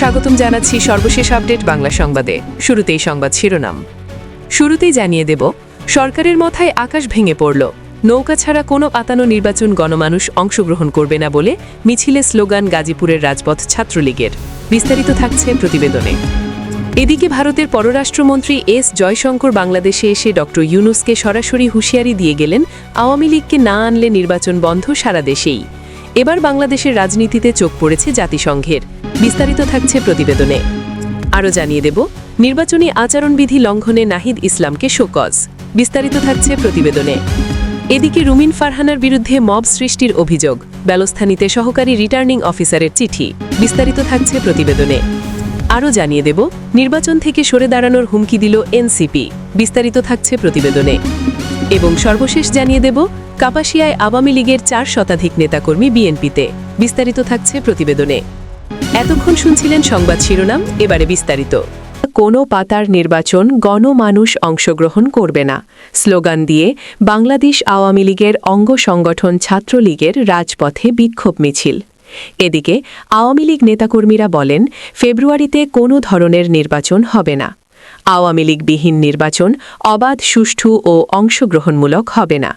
স্বাগতম জানাচ্ছি সর্বশেষ আপডেট বাংলা সংবাদে। শুরুতেই সংবাদ শিরোনাম। শুরুতেই জানিয়ে দেব, সরকারের মাথায় আকাশ ভেঙে পড়ল, নৌকা ছাড়া কোনো পাতানো নির্বাচন গণমানুষ অংশগ্রহণ করবে না বলে মিছিলে স্লোগান গাজীপুরের রাজপথ ছাত্রলীগের। বিস্তারিত থাকছে প্রতিবেদনে। এদিকে ভারতের পররাষ্ট্রমন্ত্রী এস জয়শঙ্কর বাংলাদেশে এসে ড ইউনূসকে সরাসরি হুঁশিয়ারি দিয়ে গেলেন, আওয়ামী লীগকে না আনলে নির্বাচন বন্ধ সারা দেশেই। এবার বাংলাদেশের রাজনীতিতে চোখ পড়েছে জাতিসংঘের। বিস্তারিত থাকছে প্রতিবেদনে। আরও জানিয়ে দেব, নির্বাচনী আচরণবিধি লঙ্ঘনে নাহিদ ইসলামকে শোকজ। বিস্তারিত থাকছে প্রতিবেদনে। এদিকে রুমিন ফারহানার বিরুদ্ধে মব সৃষ্টির অভিযোগ, ব্যবস্থা নিতে সহকারী রিটার্নিং অফিসারের চিঠি। বিস্তারিত থাকছে প্রতিবেদনে। আরও জানিয়ে দেব, নির্বাচন থেকে সরে দাঁড়ানোর হুমকি দিল এনসিপি। বিস্তারিত থাকছে প্রতিবেদনে। এবং সর্বশেষ জানিয়ে দেব, কাপাসিয়ায় আওয়ামী লীগের 4 শতাধিক নেতাকর্মী বিএনপিতে। বিস্তারিত থাকছে প্রতিবেদনে। এতক্ষণ শুনছিলেন সংবাদ শিরোনাম, এবারে বিস্তারিত। কোনো পাতার নির্বাচন গণমানুষ অংশগ্রহণ করবে না স্লোগান দিয়ে বাংলাদেশ আওয়ামী লীগের অঙ্গ সংগঠন ছাত্রলীগের রাজপথে বিক্ষোভ মিছিল। এদিকে আওয়ামী লীগ নেতাকর্মীরা বলেন, ফেব্রুয়ারিতে কোনো ধরনের নির্বাচন হবে না। আওয়ামী লীগবিহীন নির্বাচন অবাধ, সুষ্ঠু ও অংশগ্রহণমূলক হবে না।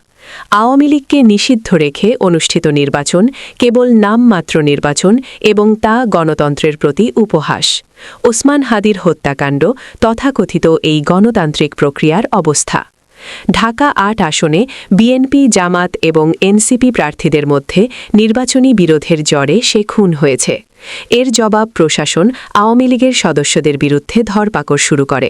আওয়ামী লীগকে নিষিদ্ধ রেখে অনুষ্ঠিত নির্বাচন কেবল নামমাত্র নির্বাচন এবং তা গণতন্ত্রের প্রতি উপহাস। ওসমান হাদির হত্যাকাণ্ড তথাকথিত এই গণতান্ত্রিক প্রক্রিয়ার অবস্থা। ঢাকা ৮ আসনে বিএনপি, জামাত এবং এনসিপি প্রার্থীদের মধ্যে নির্বাচনী বিরোধের জড়ে সে খুন হয়েছে। এর জবাব প্রশাসন আওয়ামী লীগের সদস্যদের বিরুদ্ধে ধরপাকড় শুরু করে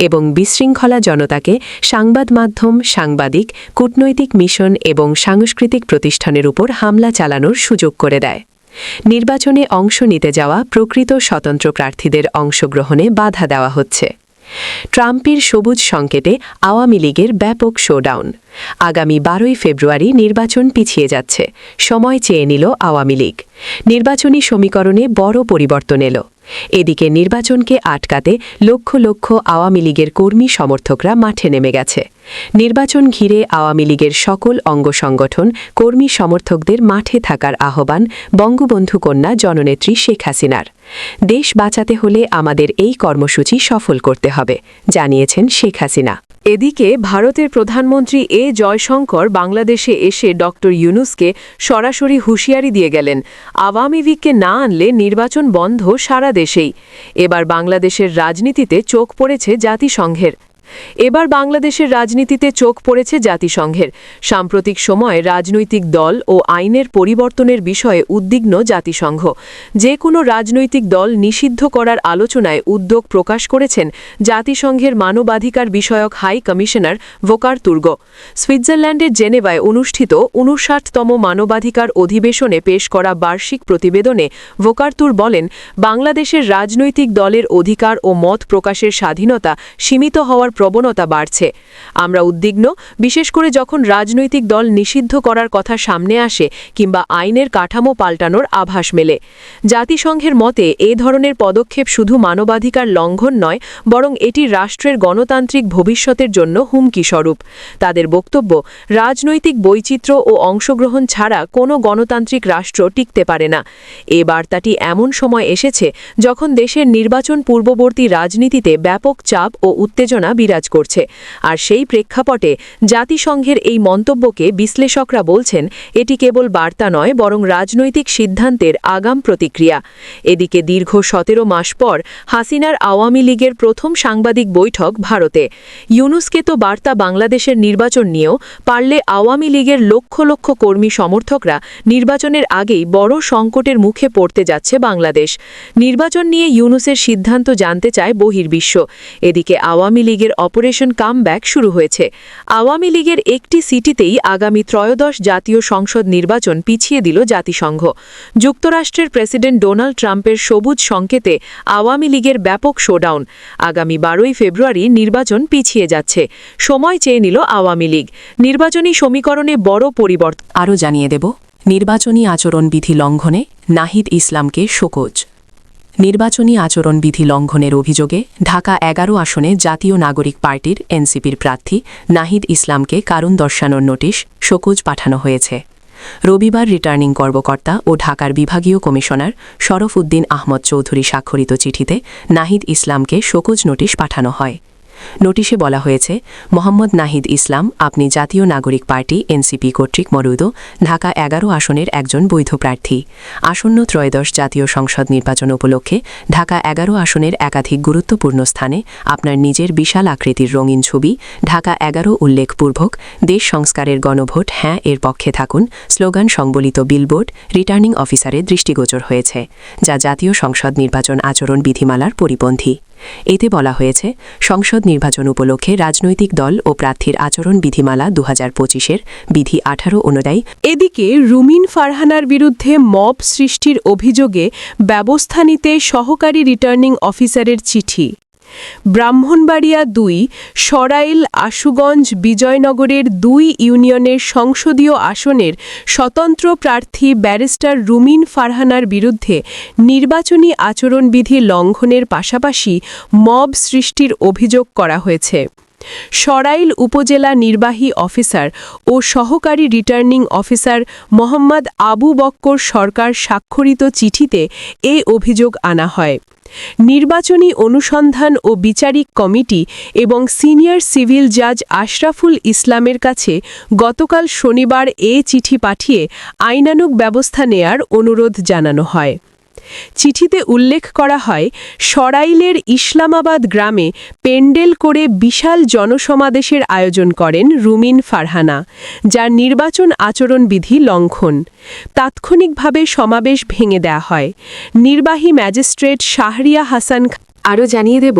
এবং বিশৃঙ্খলা জনতাকে সংবাদ মাধ্যম, সাংবাদিক, কূটনৈতিক মিশন এবং সাংস্কৃতিক প্রতিষ্ঠানের উপর হামলা চালানোর সুযোগ করে দেয়। নির্বাচনে অংশ নিতে যাওয়া প্রকৃত স্বতন্ত্র প্রার্থীদের অংশগ্রহণে বাধা দেওয়া হচ্ছে। ট্রাম্পের সবুজ সংকেতে আওয়ামী লীগের ব্যাপক শোডাউন। আগামী 12ই ফেব্রুয়ারি নির্বাচন পিছিয়ে যাচ্ছে, সময় চেয়ে নিল আওয়ামী লীগ। নির্বাচনী সমীকরণে বড় পরিবর্তন এলো। এদিকে নির্বাচনকে আটকাতে লক্ষ লক্ষ আওয়ামী লীগের কর্মী সমর্থকরা মাঠে নেমে গেছে। নির্বাচন ঘিরে আওয়ামী লীগের সকল অঙ্গ সংগঠন কর্মী সমর্থকদের মাঠে থাকার আহ্বান বঙ্গবন্ধু কন্যা জননেত্রী শেখ হাসিনার। দেশ বাঁচাতে হলে আমাদের এই কর্মসূচি সফল করতে হবে, জানিয়েছেন শেখ হাসিনা। এদিকে ভারতের প্রধানমন্ত্রী এ জয়শঙ্কর বাংলাদেশে এসে ড ইউনূসকে সরাসরি হুঁশিয়ারি দিয়ে গেলেন, আওয়ামী লীগকে না আনলে নির্বাচন বন্ধ সারা দেশেই। এবার বাংলাদেশের রাজনীতিতে চোখ পড়েছে জাতিসংঘের। সাম্প্রতিক সময়ে রাজনৈতিক দল ও আইনের পরিবর্তনের বিষয়ে উদ্বিগ্ন জাতিসংঘ। যে কোনো রাজনৈতিক দল নিষিদ্ধ করার আলোচনায় উদ্যোগ প্রকাশ করেছেন জাতিসংঘের মানবাধিকার বিষয়ক হাই কমিশনার ভোকার তুর্গ। সুইজারল্যান্ডের জেনেভায় অনুষ্ঠিত ৫৯তম মানবাধিকার অধিবেশনে পেশ করা বার্ষিক প্রতিবেদনে ভোকার তুর বলেন, বাংলাদেশের রাজনৈতিক দলের অধিকার ও মত প্রকাশের স্বাধীনতা সীমিত হওয়ার প্রবণতা বাড়ছে। আমরা উদ্বিগ্ন, বিশেষ করে যখন রাজনৈতিক দল নিষিদ্ধ করার কথা সামনে আসে কিংবা আইনের কাঠামো পাল্টানোর আভাস মেলে। জাতিসংঘের মতে এ ধরনের পদক্ষেপ শুধু মানবাধিকার লঙ্ঘন নয়, বরং এটি রাষ্ট্রের গণতান্ত্রিক ভবিষ্যতের জন্য হুমকি স্বরূপ। তাদের বক্তব্য, রাজনৈতিক বৈচিত্র্য ও অংশগ্রহণ ছাড়া কোনো গণতান্ত্রিক রাষ্ট্র টিকতে পারে না। এ বার্তাটি এমন সময় এসেছে যখন দেশের নির্বাচন পূর্ববর্তী রাজনীতিতে ব্যাপক চাপ ও উত্তেজনা বিরাজ করছে। আর সেই প্রেক্ষাপটে জাতিসংঘের এই মন্তব্যকে বিশ্লেষকরা বলছেন, এটি কেবল বার্তা নয়, বরং রাজনৈতিক সিদ্ধান্তের আগাম প্রতিক্রিয়া। এদিকে দীর্ঘ ১৭ মাস পর হাসিনার আওয়ামী লীগের প্রথম সাংবাদিক বৈঠক ভারতে। ইউনূসকে তো বার্তা বাংলাদেশের নির্বাচন নিয়েও, পারলে আওয়ামী লীগের লক্ষ লক্ষ কর্মী সমর্থকরা নির্বাচনের আগেই বড় সংকটের মুখে পড়তে যাচ্ছে বাংলাদেশ। নির্বাচন নিয়ে ইউনূসের সিদ্ধান্ত জানতে চায় বহির্বিশ্ব। এদিকে আওয়ামী লীগের অপারেশন কামব্যাক শুরু হয়েছে। আওয়ামী লীগের একটি সিটিতেই আগামী ত্রয়োদশ জাতীয় সংসদ নির্বাচন পিছিয়ে দিল জাতিসংঘ। যুক্তরাষ্ট্রের প্রেসিডেন্ট ডোনাল্ড ট্রাম্পের সবুজ সংকেতে আওয়ামী লীগের ব্যাপক শোডাউন। আগামী 12ই ফেব্রুয়ারি নির্বাচন পিছিয়ে যাচ্ছে, সময় চেয়ে নিল আওয়ামী লীগ। নির্বাচনী সমীকরণে বড় পরিবর্তন। আরও জানিয়ে দেব, নির্বাচনী আচরণবিধি লঙ্ঘনে নাহিদ ইসলামকে শোকজ। নির্বাচনী আচরণবিধি লঙ্ঘনের অভিযোগে ঢাকা ১১ আসনে জাতীয় নাগরিক পার্টির এনসিপির প্রার্থী নাহিদ ইসলামকে কারণ দর্শানোর নোটিশ শোকজ পাঠানো হয়েছে। রবিবার রিটার্নিং কর্মকর্তা ও ঢাকার বিভাগীয় কমিশনার শরফ উদ্দিন আহমদ চৌধুরী স্বাক্ষরিত চিঠিতে নাহিদ ইসলামকে শোকজ নোটিশ পাঠানো হয়। নোটিশে বলা হয়েছে, মোহাম্মদ নাহিদ ইসলাম, আপনি জাতীয় নাগরিক পার্টি এনসিপি কর্তৃক মনোনীত ঢাকা ১১ আসনের একজন বৈধ প্রার্থী। আসন্ন ত্রয়োদশ জাতীয় সংসদ নির্বাচন উপলক্ষে ঢাকা ১১ আসনের একাধিক গুরুত্বপূর্ণ স্থানে আপনার নিজের বিশাল আকৃতির রঙিন ছবি ঢাকা ১১ উল্লেখপূর্বক দেশ সংস্কারের গণভোট হ্যাঁ এর পক্ষে থাকুন স্লোগান সংবলিত বিলবোর্ড রিটার্নিং অফিসারের দৃষ্টিগোচর হয়েছে, যা জাতীয় সংসদ নির্বাচন আচরণ বিধিমালার পরিপন্থী। এতে বলা হয়েছে, সংসদ নির্বাচন উপলক্ষে রাজনৈতিক দল ও প্রার্থীর আচরণ বিধিমালা ২০২৫-এর বিধি ১৮ অনুযায়ী। এদিকে রুমিন ফারহানার বিরুদ্ধে মব সৃষ্টির অভিযোগে ব্যবস্থা নিতে সহকারী রিটার্নিং অফিসারের চিঠি। ব্রাহ্মণবাড়িয়া ২, সরাইল, আশুগঞ্জ, বিজয়নগরের ২ ইউনিয়নের সংসদীয় আসনের স্বতন্ত্র প্রার্থী ব্যারিস্টার রুমিন ফারহানার বিরুদ্ধে নির্বাচনী আচরণবিধি লঙ্ঘনের পাশাপাশি মব সৃষ্টির অভিযোগ করা হয়েছে। সরাইল উপজেলা নির্বাহী অফিসার ও সহকারী রিটার্নিং অফিসার মোহাম্মদ আবু বক্কর সরকার স্বাক্ষরিত চিঠিতে এ অভিযোগ আনা হয়। নির্বাচনী অনুসন্ধান ও বিচারিক কমিটি এবং সিনিয়র সিভিল জাজ আশরাফুল ইসলামের কাছে গতকাল শনিবার এ চিঠি পাঠিয়ে আইনানুগ ব্যবস্থা নেয়ার অনুরোধ জানানো হয়। চিঠিতে উল্লেখ করা হয়, সরাইলের ইসলামাবাদ গ্রামে পেন্ডেল করে বিশাল জনসমাবেশের আয়োজন করেন রুমিন ফারহানা, যার নির্বাচন আচরণবিধি লঙ্ঘন। তাৎক্ষণিকভাবে সমাবেশ ভেঙে দেয়া হয়। নির্বাহী ম্যাজিস্ট্রেট শাহরিয়া হাসান আরও জানিয়ে দেব,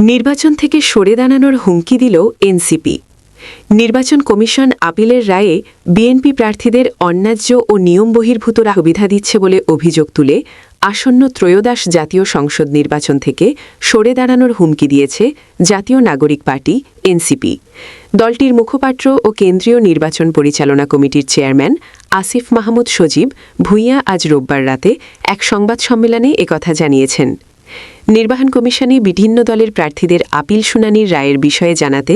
নির্বাচন থেকে সরে দাঁড়ানোর হুমকি দিল এনসিপি। নির্বাচন কমিশন আপিলের রায়ে বিএনপি প্রার্থীদের অন্যায্য ও নিয়ম বহির্ভূত সুবিধা দিচ্ছে বলে অভিযোগ তুলে আসন্ন ত্রয়োদশ জাতীয় সংসদ নির্বাচন থেকে সরে দাঁড়ানোর হুমকি দিয়েছে জাতীয় নাগরিক পার্টি এনসিপি। দলটির মুখপাত্র ও কেন্দ্রীয় নির্বাচন পরিচালনা কমিটির চেয়ারম্যান আসিফ মাহমুদ সজীব ভূঁইয়া আজ রোববার রাতে এক সংবাদ সম্মেলনে একথা জানিয়েছেন। নির্বাচন কমিশনে বিভিন্ন দলের প্রার্থীদের আপিল শুনানির রায়ের বিষয়ে জানাতে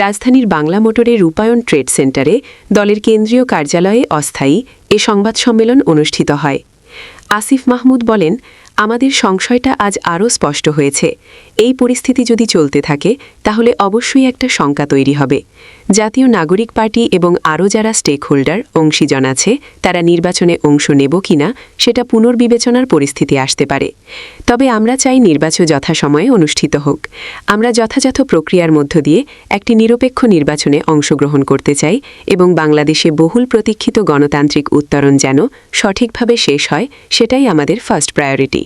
রাজধানীর বাংলা মোটরের রূপায়ণ ট্রেড সেন্টারে দলের কেন্দ্রীয় কার্যালয়ে অস্থায়ী এ সংবাদ সম্মেলন অনুষ্ঠিত হয়। আসিফ মাহমুদ বলেন, আমাদের সংশয়টা আজ আরও স্পষ্ট হয়েছে। এই পরিস্থিতি যদি চলতে থাকে তাহলে অবশ্যই একটা শঙ্কা তৈরি হবে। জাতীয় নাগরিক পার্টি এবং আরও যারা স্টেক হোল্ডার অংশীজন আছে তারা নির্বাচনে অংশ নেব কিনা সেটা পুনর্বিবেচনার পরিস্থিতি আসতে পারে। তবে আমরা চাই নির্বাচন যথাসময়ে অনুষ্ঠিত হোক। আমরা যথাযথ প্রক্রিয়ার মধ্য দিয়ে একটি নিরপেক্ষ নির্বাচনে অংশগ্রহণ করতে চাই এবং বাংলাদেশে বহুল প্রতীক্ষিত গণতান্ত্রিক উত্তরণ যেন সঠিকভাবে শেষ হয় সেটাই আমাদের ফার্স্ট প্রায়োরিটি।